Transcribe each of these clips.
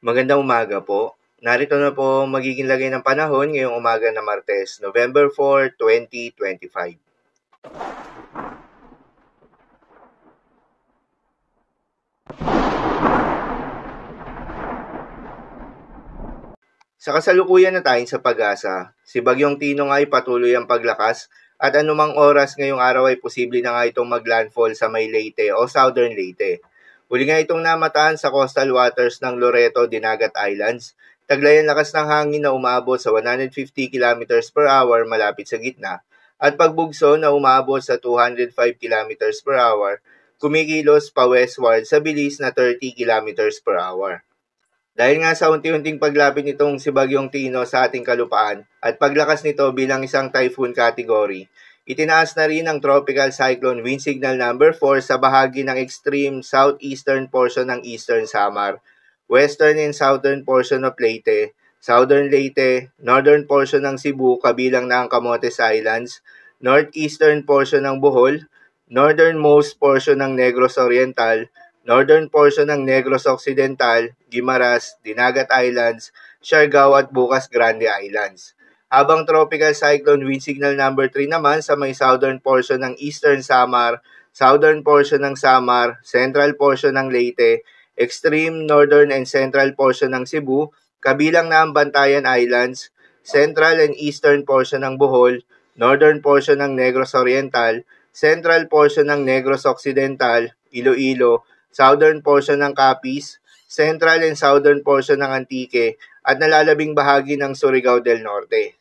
Magandang umaga po. Narito na po ang magiging lagay ng panahon ngayong umaga na Martes, November 4, 2025. Sa kasalukuyan na tayo sa pag-asa, si Bagyong Tino nga ay patuloy ang paglakas at anumang oras ngayong araw ay posible na nga itong maglandfall sa may Leyte o Southern Leyte. Huli nga itong namataan sa coastal waters ng Loreto, Dinagat Islands. Taglay ang lakas ng hangin na umaabot sa 150 km per hour malapit sa gitna at pagbugso na umaabot sa 205 km per hour, kumikilos pa westward sa bilis na 30 km per hour. Dahil nga sa unti-unting paglapit nitong si Bagyong Tino sa ating kalupaan at paglakas nito bilang isang typhoon category, itinaas na rin ang tropical cyclone wind signal number 4 sa bahagi ng extreme southeastern portion ng Eastern Samar, western and southern portion of Leyte, southern Leyte, northern portion ng Cebu kabilang na ang Camotes Islands, northeastern portion ng Bohol, northernmost portion ng Negros Oriental, northern portion ng Negros Occidental, Guimaras, Dinagat Islands, Siargao at Bukas Grande Islands. Habang tropical cyclone wind signal number 3 naman sa may southern portion ng Eastern Samar, southern portion ng Samar, central portion ng Leyte, extreme northern and central portion ng Cebu, kabilang na ang Bantayan Islands, central and eastern portion ng Bohol, northern portion ng Negros Oriental, central portion ng Negros Occidental, Iloilo, southern portion ng Capiz, central and southern portion ng Antique, at nalalabing bahagi ng Surigao del Norte.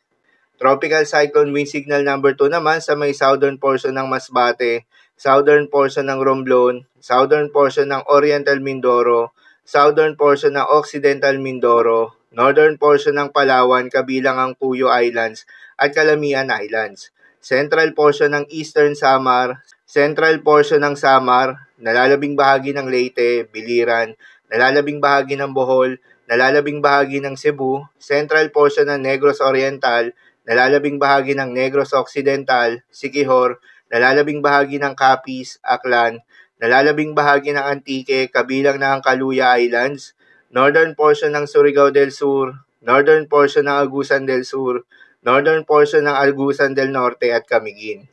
Tropical cyclone wind signal number 2 naman sa may southern portion ng Masbate, southern portion ng Romblon, southern portion ng Oriental Mindoro, southern portion ng Occidental Mindoro, northern portion ng Palawan kabilang ang Puyo Islands at Calamian Islands, central portion ng Eastern Samar, central portion ng Samar, nalalabing bahagi ng Leyte, Biliran, nalalabing bahagi ng Bohol, nalalabing bahagi ng Cebu, central portion ng Negros Oriental, nalalabing bahagi ng Negros Occidental, Siquijor, nalalabing bahagi ng Capiz, Aklan, nalalabing bahagi ng Antique, kabilang na ang Kaluya Islands, northern portion ng Surigao del Sur, northern portion ng Agusan del Sur, northern portion ng Agusan del Norte at Camiguin.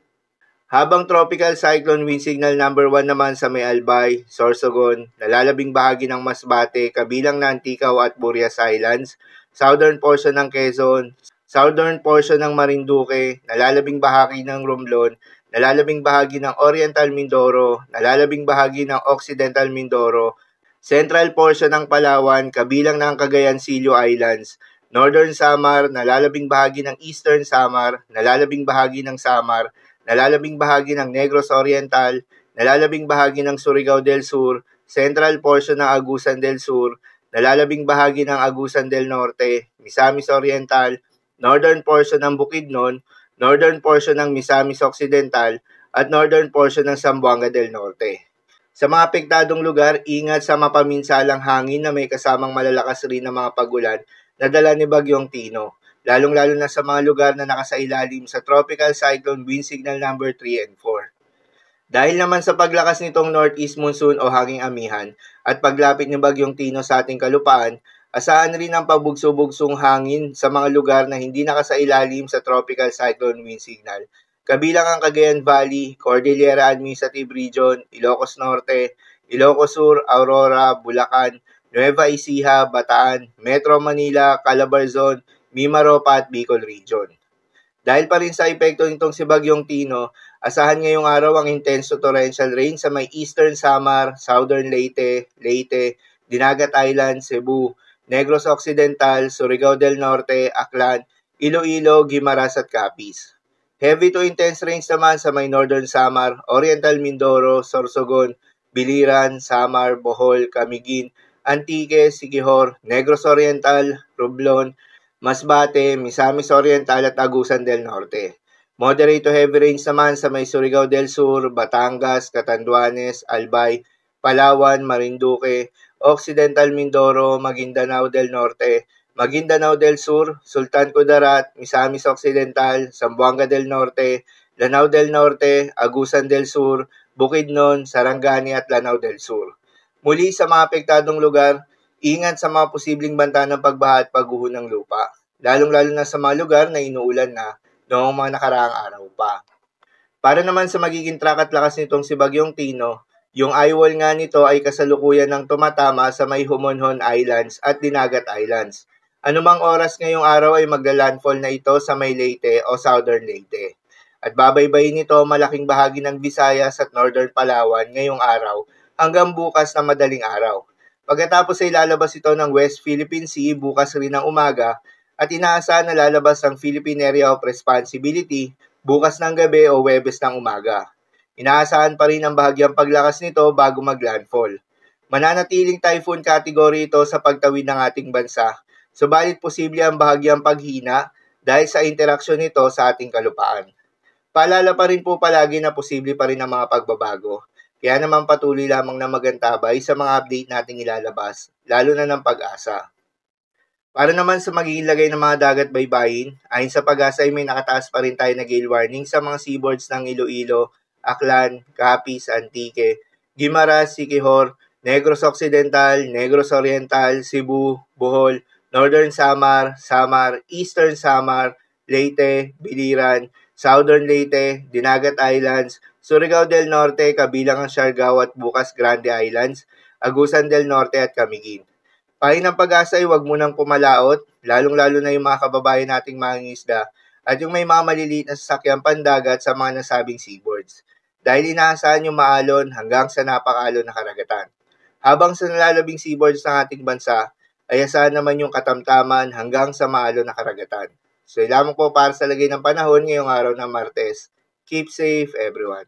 Habang tropical cyclone wind signal number 1 naman sa may Albay, Sorsogon, nalalabing bahagi ng Masbate, kabilang na Anticao at Burias Islands, southern portion ng Quezon, southern portion ng Marinduque, nalalabing bahagi ng Romblon, nalalabing bahagi ng Oriental Mindoro, nalalabing bahagi ng Occidental Mindoro, central portion ng Palawan, kabilang ng Cagayan Silio Islands, northern Samar, nalalabing bahagi ng Eastern Samar, nalalabing bahagi ng Samar, nalalabing bahagi ng Negros Oriental, nalalabing bahagi ng Surigao del Sur, central portion ng Agusan del Sur, nalalabing bahagi ng Agusan del Norte, Misamis Oriental, northern portion ng Bukidnon, northern portion ng Misamis Occidental, at northern portion ng Zamboanga del Norte. Sa mga apektadong lugar, ingat sa mapaminsalang hangin na may kasamang malalakas rin na mga pagulan na dala ni Bagyong Tino, lalong-lalo na sa mga lugar na nakasailalim sa tropical cyclone wind signal number 3 and 4. Dahil naman sa paglakas nitong northeast monsoon o hanging amihan at paglapit ni Bagyong Tino sa ating kalupaan, asahan rin ang pabugso-bugsong hangin sa mga lugar na hindi nakasailalim sa tropical cyclone wind signal, kabilang ang Cagayan Valley, Cordillera Administrative Region, Ilocos Norte, Ilocos Sur, Aurora, Bulacan, Nueva Ecija, Bataan, Metro Manila, Calabarzon, Mimaropa at Bicol Region. Dahil pa rin sa epekto nitong si Bagyong Tino, asahan ngayong araw ang intense torrential rain sa may Eastern Samar, Southern Leyte, Dinagat Island, Cebu, Negros Occidental, Surigao del Norte, Aklan, Iloilo, Guimaras at Capiz. Heavy to intense rains naman sa may Northern Samar, Oriental Mindoro, Sorsogon, Biliran, Samar, Bohol, Camiguin, Antique, Siquijor, Negros Oriental, Romblon, Masbate, Misamis Oriental at Agusan del Norte. Moderate to heavy rains naman sa may Surigao del Sur, Batangas, Catanduanes, Albay, Palawan, Marinduque, Occidental Mindoro, Maguindanao del Norte, Maguindanao del Sur, Sultan Kudarat, Misamis Occidental, Zamboanga del Norte, Lanao del Norte, Agusan del Sur, Bukidnon, Sarangani at Lanao del Sur. Muli sa mga apektadong lugar, Ingat sa mga posibleng banta ng pagbaha at pagguho ng lupa, lalong-lalo na sa mga lugar na inuulan na noong mga nakaraang araw pa. Para naman sa magiging track at lakas nitong si Bagyong Tino, yung eyewall nga nito ay kasalukuyan ng tumatama sa may Homonhon Islands at Dinagat Islands. Anumang oras ngayong araw ay magla-landfall na ito sa may Leyte o Southern Leyte. At babaybayin nito malaking bahagi ng Visayas at Northern Palawan ngayong araw hanggang bukas na madaling araw. Pagkatapos ay lalabas ito ng West Philippine Sea bukas rin ng umaga at inaasahan na lalabas ang Philippine Area of Responsibility bukas ng gabi o Huwebes ng umaga. Inaasahan pa rin ang bahagyang paglakas nito bago mag-landfall. Mananatiling typhoon category ito sa pagtawid ng ating bansa, subalit posible ang bahagyang paghina dahil sa interaksyon nito sa ating kalupaan. Paalala pa rin po palagi na posible pa rin ang mga pagbabago. Kaya naman patuloy lamang na magantabay sa mga update nating ilalabas, lalo na ng Pag-asa. Para naman sa magiging lagay ng mga dagat baybayin, ayon sa Pag-asa ay may nakataas pa rin tayo na gale warning sa mga seaboards ng Iloilo, Aklan, Capiz, Antique, Guimaras, Siquijor, Negros Occidental, Negros Oriental, Cebu, Bohol, Northern Samar, Eastern Samar, Leyte, Biliran, Southern Leyte, Dinagat Islands, Surigao del Norte kabilang ang Siargao at bukas Grande Islands, Agusan del Norte at Camiguin. Pahin ng Pag-asa ay huwag munang pumalaot, lalong-lalo na yung mga kababayan nating mangingisda at yung may mga maliliit na sasakyang pandagat sa mga nasabing seaboards. Dahil inaasahan yung maalon hanggang sa napakaalon na karagatan. Habang sa nalalabing seaboards ng ating bansa, ay asahan naman yung katamtaman hanggang sa maalon na karagatan. So, lamang po para sa lagay ng panahon ngayong araw ng Martes. Keep safe, everyone.